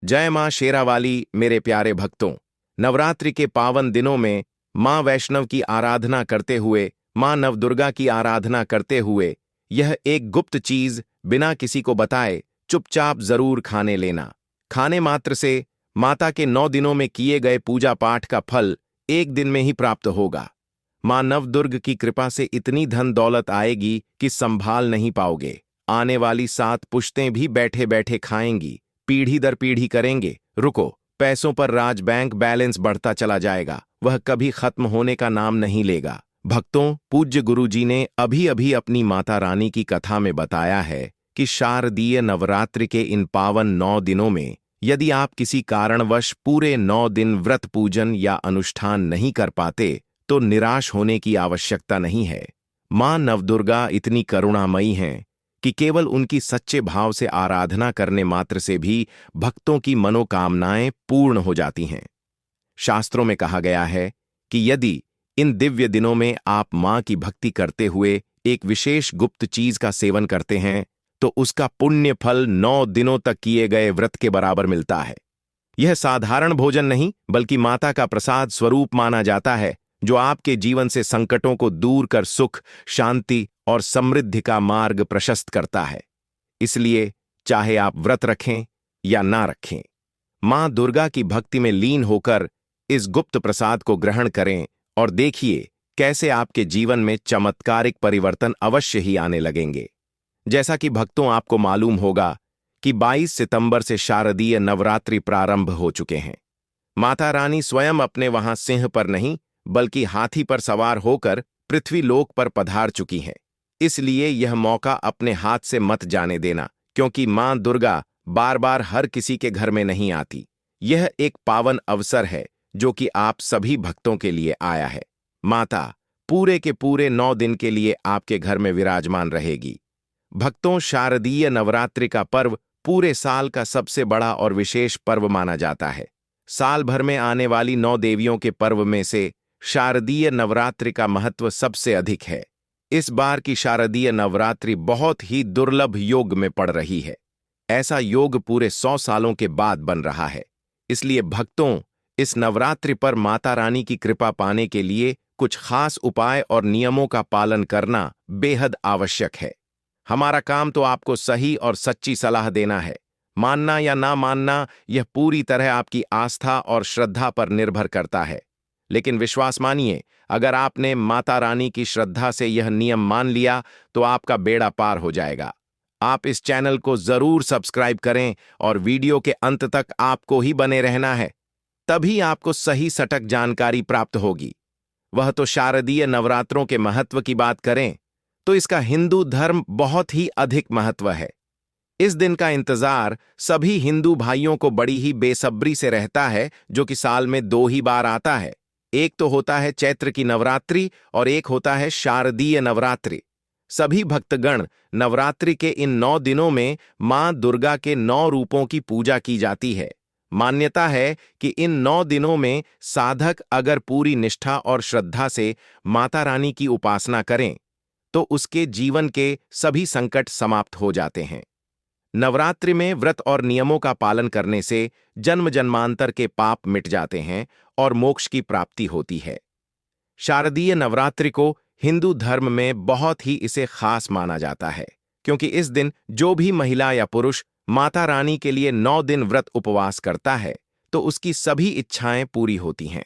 जय मां शेरावाली। मेरे प्यारे भक्तों, नवरात्रि के पावन दिनों में मां वैष्णव की आराधना करते हुए, मां नवदुर्गा की आराधना करते हुए, यह एक गुप्त चीज बिना किसी को बताए चुपचाप जरूर खाने लेना। खाने मात्र से माता के 9 दिनों में किए गए पूजा पाठ का फल एक दिन में ही प्राप्त होगा। मां नवदुर्ग की कृपा से इतनी धन दौलत आएगी कि संभाल नहीं पाओगे। आने वाली 7 पुश्तें भी बैठे बैठे खाएंगी, पीढ़ी दर पीढ़ी करेंगे। रुको, पैसों पर राज बैंक बैलेंस बढ़ता चला जाएगा, वह कभी खत्म होने का नाम नहीं लेगा। भक्तों, पूज्य गुरुजी ने अभी अभी अपनी माता रानी की कथा में बताया है कि शारदीय नवरात्रि के इन पावन 9 दिनों में यदि आप किसी कारणवश पूरे 9 दिन व्रत पूजन या अनुष्ठान नहीं कर पाते तो निराश होने की आवश्यकता नहीं है। मां नवदुर्गा इतनी करुणामयी हैं कि केवल उनकी सच्चे भाव से आराधना करने मात्र से भी भक्तों की मनोकामनाएं पूर्ण हो जाती हैं। शास्त्रों में कहा गया है कि यदि इन दिव्य दिनों में आप मां की भक्ति करते हुए एक विशेष गुप्त चीज का सेवन करते हैं तो उसका पुण्य फल 9 दिनों तक किए गए व्रत के बराबर मिलता है। यह साधारण भोजन नहीं बल्कि माता का प्रसाद स्वरूप माना जाता है, जो आपके जीवन से संकटों को दूर कर सुख, शांति और समृद्धि का मार्ग प्रशस्त करता है। इसलिए चाहे आप व्रत रखें या ना रखें, मां दुर्गा की भक्ति में लीन होकर इस गुप्त प्रसाद को ग्रहण करें और देखिए कैसे आपके जीवन में चमत्कारिक परिवर्तन अवश्य ही आने लगेंगे। जैसा कि भक्तों, आपको मालूम होगा कि 22 सितंबर से शारदीय नवरात्रि प्रारंभ हो चुके हैं। माता रानी स्वयं अपने वहां सिंह पर नहीं बल्कि हाथी पर सवार होकर पृथ्वी लोक पर पधार चुकी हैं। इसलिए यह मौका अपने हाथ से मत जाने देना, क्योंकि मां दुर्गा बार बार हर किसी के घर में नहीं आती। यह एक पावन अवसर है जो कि आप सभी भक्तों के लिए आया है। माता पूरे के पूरे 9 दिन के लिए आपके घर में विराजमान रहेगी। भक्तों, शारदीय नवरात्रि का पर्व पूरे साल का सबसे बड़ा और विशेष पर्व माना जाता है। साल भर में आने वाली 9 देवियों के पर्व में से शारदीय नवरात्रि का महत्व सबसे अधिक है। इस बार की शारदीय नवरात्रि बहुत ही दुर्लभ योग में पड़ रही है। ऐसा योग पूरे 100 सालों के बाद बन रहा है। इसलिए भक्तों, इस नवरात्रि पर माता रानी की कृपा पाने के लिए कुछ खास उपाय और नियमों का पालन करना बेहद आवश्यक है। हमारा काम तो आपको सही और सच्ची सलाह देना है। मानना या ना मानना यह पूरी तरह आपकी आस्था और श्रद्धा पर निर्भर करता है। लेकिन विश्वास मानिए, अगर आपने माता रानी की श्रद्धा से यह नियम मान लिया तो आपका बेड़ा पार हो जाएगा। आप इस चैनल को जरूर सब्सक्राइब करें और वीडियो के अंत तक आपको ही बने रहना है, तभी आपको सही सटक जानकारी प्राप्त होगी। वह तो शारदीय नवरात्रों के महत्व की बात करें तो इसका हिंदू धर्म बहुत ही अधिक महत्व है। इस दिन का इंतजार सभी हिंदू भाइयों को बड़ी ही बेसब्री से रहता है, जो कि साल में 2 ही बार आता है। एक तो होता है चैत्र की नवरात्रि और एक होता है शारदीय नवरात्रि। सभी भक्तगण नवरात्रि के इन 9 दिनों में मां दुर्गा के 9 रूपों की पूजा की जाती है। मान्यता है कि इन 9 दिनों में साधक अगर पूरी निष्ठा और श्रद्धा से माता रानी की उपासना करें तो उसके जीवन के सभी संकट समाप्त हो जाते हैं। नवरात्रि में व्रत और नियमों का पालन करने से जन्म जन्मांतर के पाप मिट जाते हैं और मोक्ष की प्राप्ति होती है। शारदीय नवरात्रि को हिंदू धर्म में बहुत ही इसे खास माना जाता है, क्योंकि इस दिन जो भी महिला या पुरुष माता रानी के लिए 9 दिन व्रत उपवास करता है तो उसकी सभी इच्छाएं पूरी होती हैं।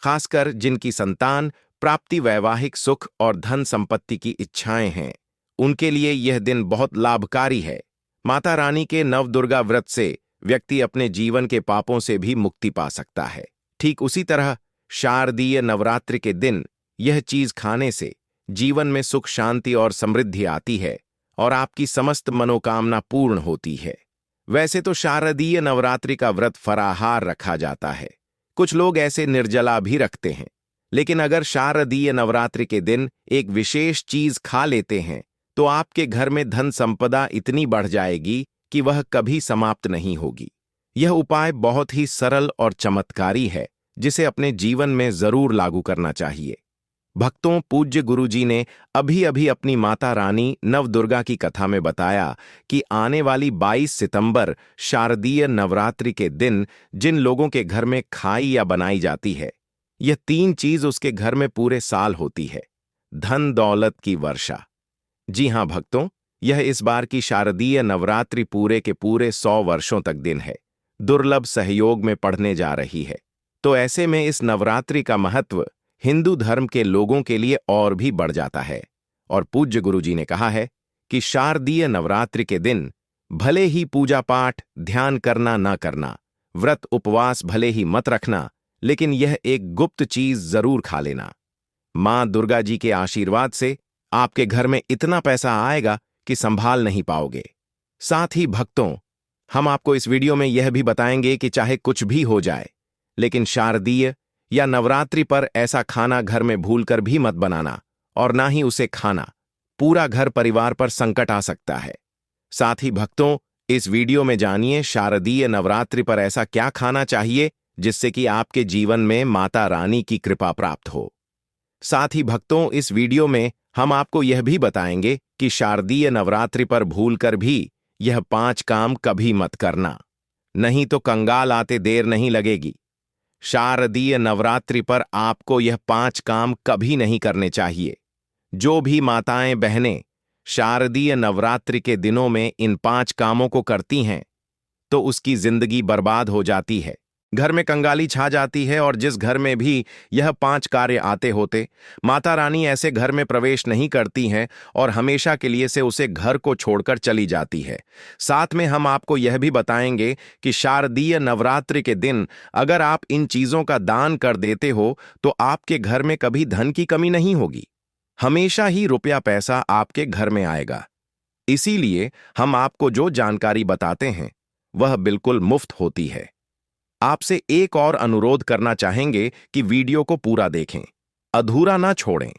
खासकर जिनकी संतान प्राप्ति, वैवाहिक सुख और धन संपत्ति की इच्छाएं हैं, उनके लिए यह दिन बहुत लाभकारी है। माता रानी के नवदुर्गा व्रत से व्यक्ति अपने जीवन के पापों से भी मुक्ति पा सकता है। ठीक उसी तरह शारदीय नवरात्रि के दिन यह चीज खाने से जीवन में सुख, शांति और समृद्धि आती है और आपकी समस्त मनोकामना पूर्ण होती है। वैसे तो शारदीय नवरात्रि का व्रत फराहार रखा जाता है, कुछ लोग ऐसे निर्जला भी रखते हैं। लेकिन अगर शारदीय नवरात्रि के दिन एक विशेष चीज खा लेते हैं तो आपके घर में धन संपदा इतनी बढ़ जाएगी कि वह कभी समाप्त नहीं होगी। यह उपाय बहुत ही सरल और चमत्कारी है, जिसे अपने जीवन में जरूर लागू करना चाहिए। भक्तों, पूज्य गुरुजी ने अभी अभी अपनी माता रानी नवदुर्गा की कथा में बताया कि आने वाली 22 सितंबर शारदीय नवरात्रि के दिन जिन लोगों के घर में खाई या बनाई जाती है, यह 3 चीज उसके घर में पूरे साल होती है। धन दौलत की वर्षा। जी हां भक्तों, यह इस बार की शारदीय नवरात्रि पूरे के पूरे 100 वर्षों तक दिन है, दुर्लभ सहयोग में पढ़ने जा रही है। तो ऐसे में इस नवरात्रि का महत्व हिंदू धर्म के लोगों के लिए और भी बढ़ जाता है। और पूज्य गुरुजी ने कहा है कि शारदीय नवरात्रि के दिन भले ही पूजा पाठ ध्यान करना ना करना, व्रत उपवास भले ही मत रखना, लेकिन यह एक गुप्त चीज जरूर खा लेना। मां दुर्गा जी के आशीर्वाद से आपके घर में इतना पैसा आएगा कि संभाल नहीं पाओगे। साथ ही भक्तों, हम आपको इस वीडियो में यह भी बताएंगे कि चाहे कुछ भी हो जाए, लेकिन शारदीय या नवरात्रि पर ऐसा खाना घर में भूलकर भी मत बनाना, और ना ही उसे खाना। पूरा घर परिवार पर संकट आ सकता है। साथ ही भक्तों, इस वीडियो में जानिए शारदीय नवरात्रि पर ऐसा क्या खाना चाहिए जिससे कि आपके जीवन में माता रानी की कृपा प्राप्त हो। साथ ही भक्तों, इस वीडियो में हम आपको यह भी बताएंगे कि शारदीय नवरात्रि पर भूलकर भी यह 5 काम कभी मत करना, नहीं तो कंगाल आते देर नहीं लगेगी। शारदीय नवरात्रि पर आपको यह 5 काम कभी नहीं करने चाहिए। जो भी माताएं बहनें शारदीय नवरात्रि के दिनों में इन 5 कामों को करती हैं, तो उसकी जिंदगी बर्बाद हो जाती है, घर में कंगाली छा जाती है। और जिस घर में भी यह 5 कार्य आते होते, माता रानी ऐसे घर में प्रवेश नहीं करती हैं और हमेशा के लिए से उसे घर को छोड़कर चली जाती है। साथ में हम आपको यह भी बताएंगे कि शारदीय नवरात्रि के दिन अगर आप इन चीजों का दान कर देते हो तो आपके घर में कभी धन की कमी नहीं होगी, हमेशा ही रुपया पैसा आपके घर में आएगा। इसीलिए हम आपको जो जानकारी बताते हैं वह बिल्कुल मुफ्त होती है। आपसे एक और अनुरोध करना चाहेंगे कि वीडियो को पूरा देखें, अधूरा ना छोड़ें।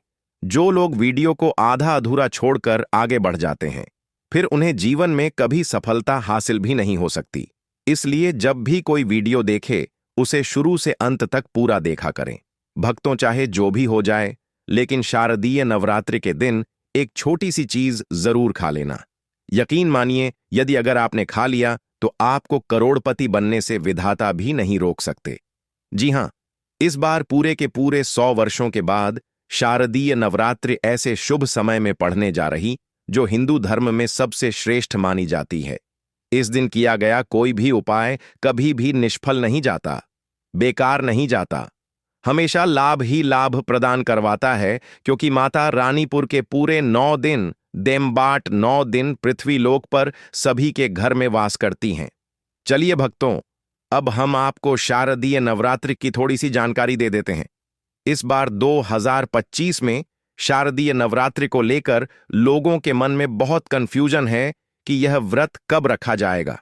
जो लोग वीडियो को आधा अधूरा छोड़कर आगे बढ़ जाते हैं, फिर उन्हें जीवन में कभी सफलता हासिल भी नहीं हो सकती। इसलिए जब भी कोई वीडियो देखे, उसे शुरू से अंत तक पूरा देखा करें। भक्तों, चाहे जो भी हो जाए, लेकिन शारदीय नवरात्रि के दिन एक छोटी सी चीज जरूर खा लेना। यकीन मानिए, यदि अगर आपने खा लिया तो आपको करोड़पति बनने से विधाता भी नहीं रोक सकते। जी हां, इस बार पूरे के पूरे 100 वर्षों के बाद शारदीय नवरात्रि ऐसे शुभ समय में पढ़ने जा रही जो हिंदू धर्म में सबसे श्रेष्ठ मानी जाती है। इस दिन किया गया कोई भी उपाय कभी भी निष्फल नहीं जाता, बेकार नहीं जाता, हमेशा लाभ ही लाभ प्रदान करवाता है, क्योंकि माता रानीपुर के पूरे 9 दिन देमबाट 9 दिन पृथ्वीलोक पर सभी के घर में वास करती हैं। चलिए भक्तों, अब हम आपको शारदीय नवरात्रि की थोड़ी सी जानकारी दे देते हैं। इस बार 2025 में शारदीय नवरात्रि को लेकर लोगों के मन में बहुत कंफ्यूजन है कि यह व्रत कब रखा जाएगा,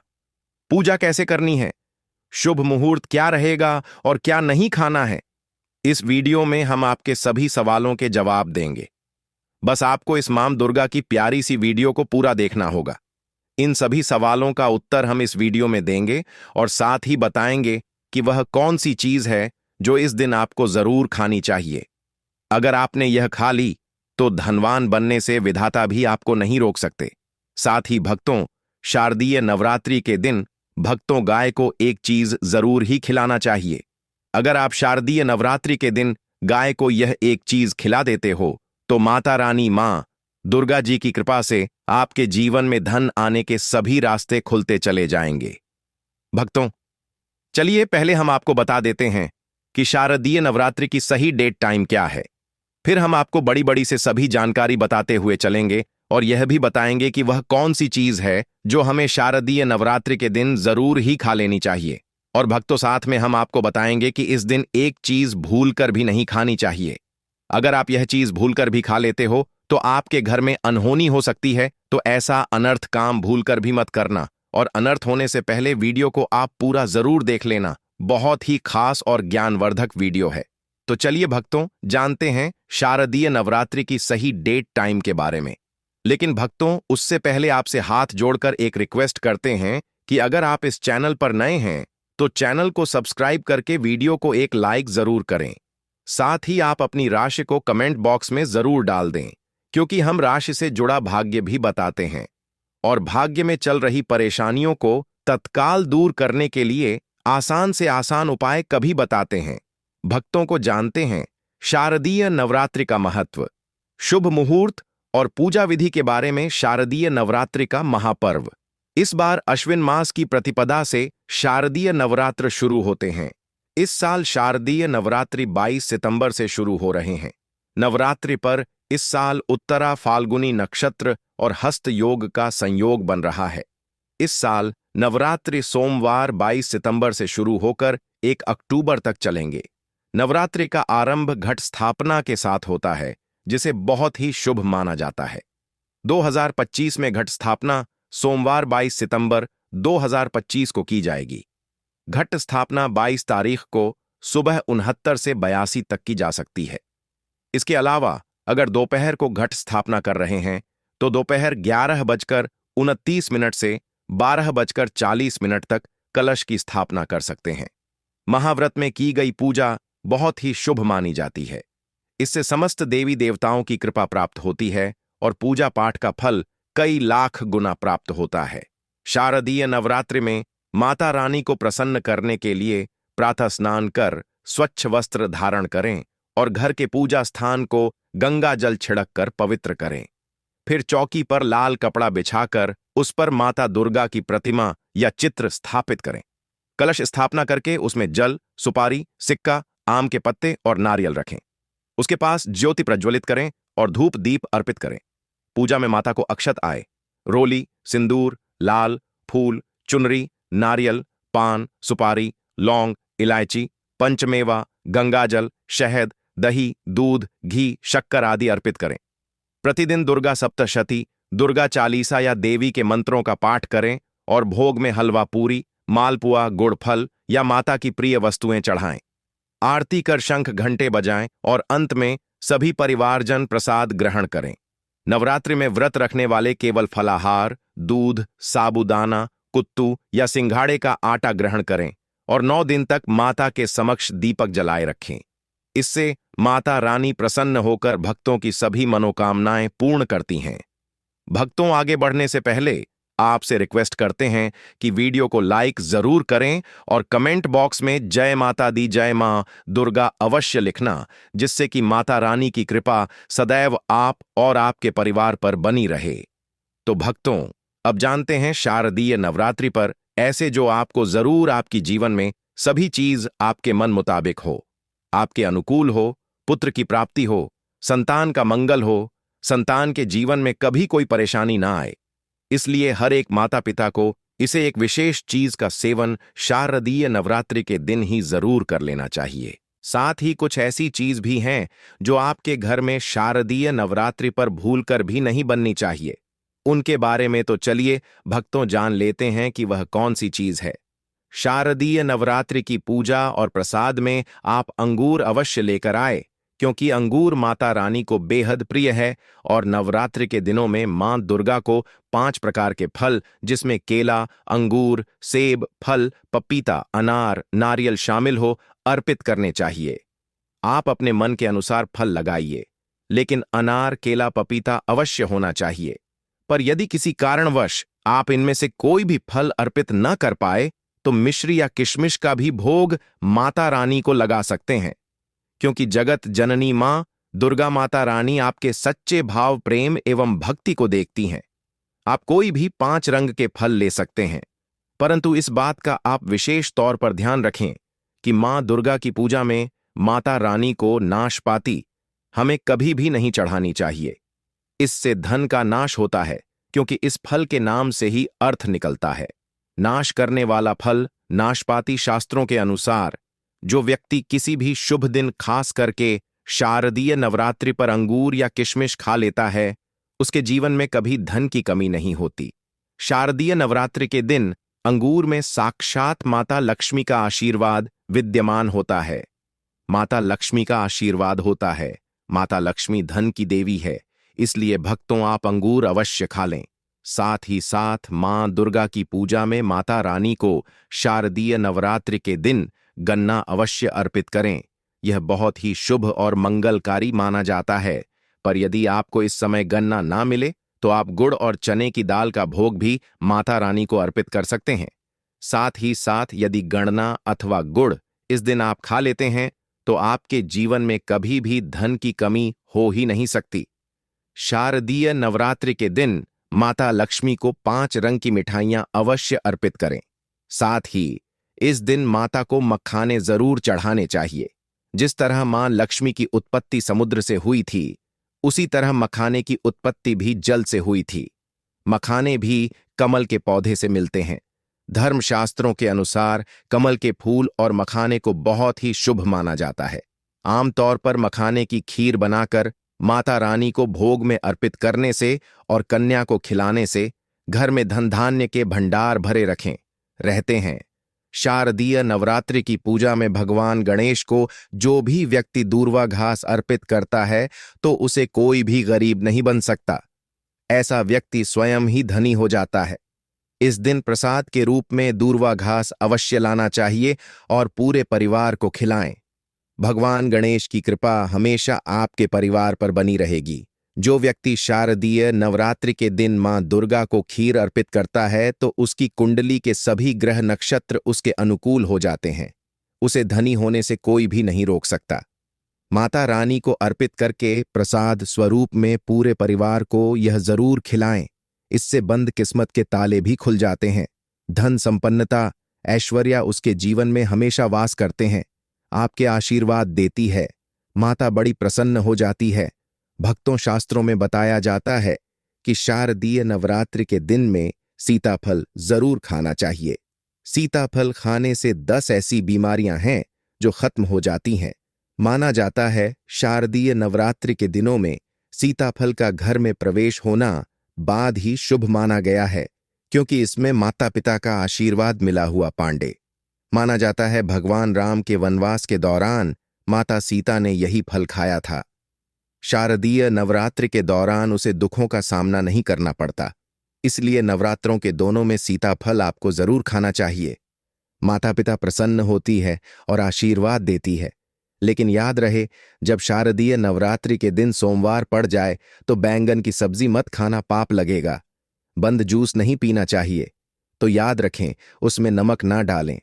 पूजा कैसे करनी है, शुभ मुहूर्त क्या रहेगा और क्या नहीं खाना है। इस वीडियो में हम आपके सभी सवालों के जवाब देंगे। बस आपको इस मां दुर्गा की प्यारी सी वीडियो को पूरा देखना होगा। इन सभी सवालों का उत्तर हम इस वीडियो में देंगे और साथ ही बताएंगे कि वह कौन सी चीज है जो इस दिन आपको जरूर खानी चाहिए। अगर आपने यह खा ली तो धनवान बनने से विधाता भी आपको नहीं रोक सकते। साथ ही भक्तों, शारदीय नवरात्रि के दिन भक्तों गाय को एक चीज जरूर ही खिलाना चाहिए। अगर आप शारदीय नवरात्रि के दिन गाय को यह एक चीज खिला देते हो तो माता रानी मां दुर्गा जी की कृपा से आपके जीवन में धन आने के सभी रास्ते खुलते चले जाएंगे। भक्तों, चलिए पहले हम आपको बता देते हैं कि शारदीय नवरात्रि की सही डेट टाइम क्या है। फिर हम आपको बड़ी बड़ी से सभी जानकारी बताते हुए चलेंगे और यह भी बताएंगे कि वह कौन सी चीज है जो हमें शारदीय नवरात्रि के दिन जरूर ही खा लेनी चाहिए। और भक्तों, साथ में हम आपको बताएंगे कि इस दिन एक चीज भूलकर भी नहीं खानी चाहिए। अगर आप यह चीज भूलकर भी खा लेते हो तो आपके घर में अनहोनी हो सकती है, तो ऐसा अनर्थ काम भूलकर भी मत करना। और अनर्थ होने से पहले वीडियो को आप पूरा जरूर देख लेना, बहुत ही खास और ज्ञानवर्धक वीडियो है। तो चलिए भक्तों, जानते हैं शारदीय नवरात्रि की सही डेट टाइम के बारे में। लेकिन भक्तों, उससे पहले आपसे हाथ जोड़कर एक रिक्वेस्ट करते हैं कि अगर आप इस चैनल पर नए हैं तो चैनल को सब्सक्राइब करके वीडियो को एक लाइक जरूर करें। साथ ही आप अपनी राशि को कमेंट बॉक्स में जरूर डाल दें, क्योंकि हम राशि से जुड़ा भाग्य भी बताते हैं और भाग्य में चल रही परेशानियों को तत्काल दूर करने के लिए आसान से आसान उपाय कभी बताते हैं। भक्तों को जानते हैं शारदीय नवरात्रि का महत्व, शुभ मुहूर्त और पूजा विधि के बारे में। शारदीय नवरात्रि का महापर्व इस बार अश्विन मास की प्रतिपदा से शारदीय नवरात्र शुरू होते हैं। इस साल शारदीय नवरात्रि 22 सितंबर से शुरू हो रहे हैं। नवरात्रि पर इस साल उत्तरा फाल्गुनी नक्षत्र और हस्त योग का संयोग बन रहा है। इस साल नवरात्रि सोमवार 22 सितंबर से शुरू होकर 1 अक्टूबर तक चलेंगे। नवरात्रि का आरंभ घट स्थापना के साथ होता है, जिसे बहुत ही शुभ माना जाता है। 2025 में घट स्थापना सोमवार 22 सितंबर 2025 को की जाएगी। घट स्थापना 22 तारीख को सुबह 69 से 82 तक की जा सकती है। इसके अलावा अगर दोपहर को घट स्थापना कर रहे हैं तो दोपहर 11:29 से 12:40 तक कलश की स्थापना कर सकते हैं। महाव्रत में की गई पूजा बहुत ही शुभ मानी जाती है। इससे समस्त देवी देवताओं की कृपा प्राप्त होती है और पूजा पाठ का फल कई लाख गुना प्राप्त होता है। शारदीय नवरात्रि में माता रानी को प्रसन्न करने के लिए प्रातः स्नान कर स्वच्छ वस्त्र धारण करें और घर के पूजा स्थान को गंगा जल छिड़क कर पवित्र करें। फिर चौकी पर लाल कपड़ा बिछाकर उस पर माता दुर्गा की प्रतिमा या चित्र स्थापित करें। कलश स्थापना करके उसमें जल, सुपारी, सिक्का, आम के पत्ते और नारियल रखें। उसके पास ज्योति प्रज्वलित करें और धूप दीप अर्पित करें। पूजा में माता को अक्षत आए, रोली, सिंदूर, लाल फूल, चुनरी, नारियल, पान, सुपारी, लौंग, इलायची, पंचमेवा, गंगाजल, शहद, दही, दूध, घी, शक्कर आदि अर्पित करें। प्रतिदिन दुर्गा सप्तशती, दुर्गा चालीसा या देवी के मंत्रों का पाठ करें और भोग में हलवा पूरी, मालपुआ, गुड़ फल या माता की प्रिय वस्तुएं चढ़ाएं। आरती कर शंख घंटे बजाएं और अंत में सभी परिवारजन प्रसाद ग्रहण करें। नवरात्रि में व्रत रखने वाले केवल फलाहार, दूध, साबूदाना, कुत्तू या सिंघाड़े का आटा ग्रहण करें और 9 दिन तक माता के समक्ष दीपक जलाए रखें। इससे माता रानी प्रसन्न होकर भक्तों की सभी मनोकामनाएं पूर्ण करती हैं। भक्तों, आगे बढ़ने से पहले आपसे रिक्वेस्ट करते हैं कि वीडियो को लाइक जरूर करें और कमेंट बॉक्स में जय माता दी, जय मां दुर्गा अवश्य लिखना, जिससे कि माता रानी की कृपा सदैव आप और आपके परिवार पर बनी रहे। तो भक्तों, अब जानते हैं शारदीय नवरात्रि पर ऐसे जो आपको जरूर आपकी जीवन में सभी चीज आपके मन मुताबिक हो, आपके अनुकूल हो, पुत्र की प्राप्ति हो, संतान का मंगल हो, संतान के जीवन में कभी कोई परेशानी ना आए। इसलिए हर एक माता पिता को इसे एक विशेष चीज का सेवन शारदीय नवरात्रि के दिन ही जरूर कर लेना चाहिए। साथ ही कुछ ऐसी चीज भी हैं जो आपके घर में शारदीय नवरात्रि पर भूलकर भी नहीं बननी चाहिए। उनके बारे में तो चलिए भक्तों जान लेते हैं कि वह कौन सी चीज है। शारदीय नवरात्रि की पूजा और प्रसाद में आप अंगूर अवश्य लेकर आए, क्योंकि अंगूर माता रानी को बेहद प्रिय है और नवरात्रि के दिनों में मां दुर्गा को 5 प्रकार के फल, जिसमें केला, अंगूर, सेब, फल, पपीता, अनार, नारियल शामिल हो, अर्पित करने चाहिए। आप अपने मन के अनुसार फल लगाइए, लेकिन अनार, केला, पपीता अवश्य होना चाहिए। पर यदि किसी कारणवश आप इनमें से कोई भी फल अर्पित न कर पाए तो मिश्री या किशमिश का भी भोग माता रानी को लगा सकते हैं, क्योंकि जगत जननी मां दुर्गा माता रानी आपके सच्चे भाव, प्रेम एवं भक्ति को देखती हैं। आप कोई भी 5 रंग के फल ले सकते हैं, परंतु इस बात का आप विशेष तौर पर ध्यान रखें कि मां दुर्गा की पूजा में माता रानी को नाशपाती हमें कभी भी नहीं चढ़ानी चाहिए। इससे धन का नाश होता है, क्योंकि इस फल के नाम से ही अर्थ निकलता है। नाश करने वाला फल नाशपाती शास्त्रों के अनुसार जो व्यक्ति किसी भी शुभ दिन खास करके शारदीय नवरात्रि पर अंगूर या किशमिश खा लेता है, उसके जीवन में कभी धन की कमी नहीं होती। शारदीय नवरात्रि के दिन अंगूर में साक्षात माता लक्ष्मी का आशीर्वाद विद्यमान होता है। माता लक्ष्मी का आशीर्वाद होता है। माता लक्ष्मी धन की देवी है, इसलिए भक्तों आप अंगूर अवश्य खा लें। साथ ही साथ मां दुर्गा की पूजा में माता रानी को शारदीय नवरात्रि के दिन गन्ना अवश्य अर्पित करें, यह बहुत ही शुभ और मंगलकारी माना जाता है। पर यदि आपको इस समय गन्ना ना मिले तो आप गुड़ और चने की दाल का भोग भी माता रानी को अर्पित कर सकते हैं। साथ ही साथ यदि गणना अथवा गुड़ इस दिन आप खा लेते हैं तो आपके जीवन में कभी भी धन की कमी हो ही नहीं सकती। शारदीय नवरात्रि के दिन माता लक्ष्मी को 5 रंग की मिठाइयां अवश्य अर्पित करें। साथ ही इस दिन माता को मखाने जरूर चढ़ाने चाहिए। जिस तरह मां लक्ष्मी की उत्पत्ति समुद्र से हुई थी, उसी तरह मखाने की उत्पत्ति भी जल से हुई थी। मखाने भी कमल के पौधे से मिलते हैं। धर्मशास्त्रों के अनुसार कमल के फूल और मखाने को बहुत ही शुभ माना जाता है। आमतौर पर मखाने की खीर बनाकर माता रानी को भोग में अर्पित करने से और कन्या को खिलाने से घर में धन धान्य के भंडार भरे रहते हैं। शारदीय नवरात्रि की पूजा में भगवान गणेश को जो भी व्यक्ति दूर्वा घास अर्पित करता है तो उसे कोई भी गरीब नहीं बन सकता। ऐसा व्यक्ति स्वयं ही धनी हो जाता है। इस दिन प्रसाद के रूप में दूर्वा घास अवश्य लाना चाहिए और पूरे परिवार को खिलाएं। भगवान गणेश की कृपा हमेशा आपके परिवार पर बनी रहेगी। जो व्यक्ति शारदीय नवरात्रि के दिन मां दुर्गा को खीर अर्पित करता है तो उसकी कुंडली के सभी ग्रह नक्षत्र उसके अनुकूल हो जाते हैं। उसे धनी होने से कोई भी नहीं रोक सकता। माता रानी को अर्पित करके प्रसाद स्वरूप में पूरे परिवार को यह जरूर खिलाएं। इससे बंद किस्मत के ताले भी खुल जाते हैं। धन संपन्नता ऐश्वर्या उसके जीवन में हमेशा वास करते हैं। आपके आशीर्वाद देती है। माता बड़ी प्रसन्न हो जाती है। भक्तों, शास्त्रों में बताया जाता है कि शारदीय नवरात्रि के दिन में सीताफल जरूर खाना चाहिए। सीताफल खाने से 10 ऐसी बीमारियां हैं जो खत्म हो जाती हैं। माना जाता है शारदीय नवरात्रि के दिनों में सीताफल का घर में प्रवेश होना बाद ही शुभ माना गया है, क्योंकि इसमें माता पिता का आशीर्वाद मिला हुआ पांडे। माना जाता है भगवान राम के वनवास के दौरान माता सीता ने यही फल खाया था। शारदीय नवरात्रि के दौरान उसे दुखों का सामना नहीं करना पड़ता। इसलिए नवरात्रों के दोनों में सीताफल आपको जरूर खाना चाहिए। माता पिता प्रसन्न होती है और आशीर्वाद देती है। लेकिन याद रहे, जब शारदीय नवरात्रि के दिन सोमवार पड़ जाए तो बैंगन की सब्जी मत खाना, पाप लगेगा। बंद जूस नहीं पीना चाहिए। तो याद रखें, उसमें नमक ना डालें,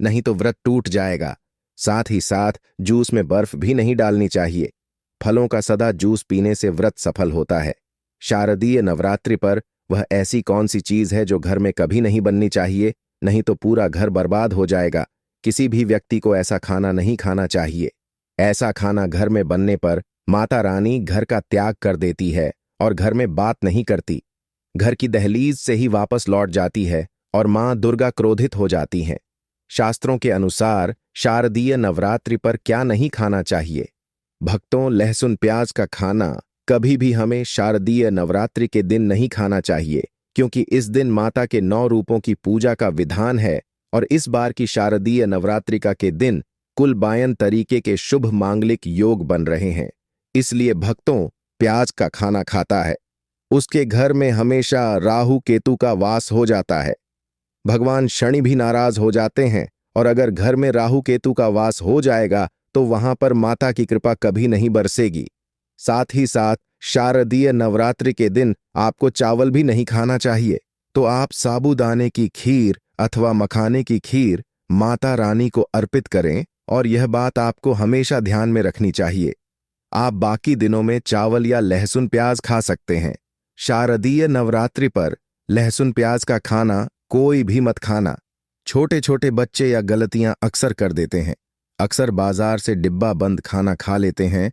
नहीं तो व्रत टूट जाएगा। साथ ही साथ जूस में बर्फ भी नहीं डालनी चाहिए। फलों का सदा जूस पीने से व्रत सफल होता है। शारदीय नवरात्रि पर वह ऐसी कौन सी चीज है जो घर में कभी नहीं बननी चाहिए, नहीं तो पूरा घर बर्बाद हो जाएगा। किसी भी व्यक्ति को ऐसा खाना नहीं खाना चाहिए। ऐसा खाना घर में बनने पर माता रानी घर का त्याग कर देती है और घर में बात नहीं करती। घर की दहलीज से ही वापस लौट जाती है और मां दुर्गा क्रोधित हो जाती हैं। शास्त्रों के अनुसार शारदीय नवरात्रि पर क्या नहीं खाना चाहिए? भक्तों, लहसुन प्याज का खाना कभी भी हमें शारदीय नवरात्रि के दिन नहीं खाना चाहिए, क्योंकि इस दिन माता के 9 रूपों की पूजा का विधान है और इस बार की शारदीय नवरात्रिका के दिन कुल 52 तरीके के शुभ मांगलिक योग बन रहे हैं। इसलिए भक्तों, प्याज का खाना खाता है उसके घर में हमेशा राहु केतु का वास हो जाता है। भगवान शनि भी नाराज हो जाते हैं और अगर घर में राहु केतु का वास हो जाएगा तो वहां पर माता की कृपा कभी नहीं बरसेगी। साथ ही साथ शारदीय नवरात्रि के दिन आपको चावल भी नहीं खाना चाहिए। तो आप साबूदाने की खीर अथवा मखाने की खीर माता रानी को अर्पित करें और यह बात आपको हमेशा ध्यान में रखनी चाहिए। आप बाकी दिनों में चावल या लहसुन प्याज खा सकते हैं। शारदीय नवरात्रि पर लहसुन प्याज का खाना कोई भी मत खाना। छोटे छोटे बच्चे या गलतियां अक्सर कर देते हैं। अक्सर बाजार से डिब्बा बंद खाना खा लेते हैं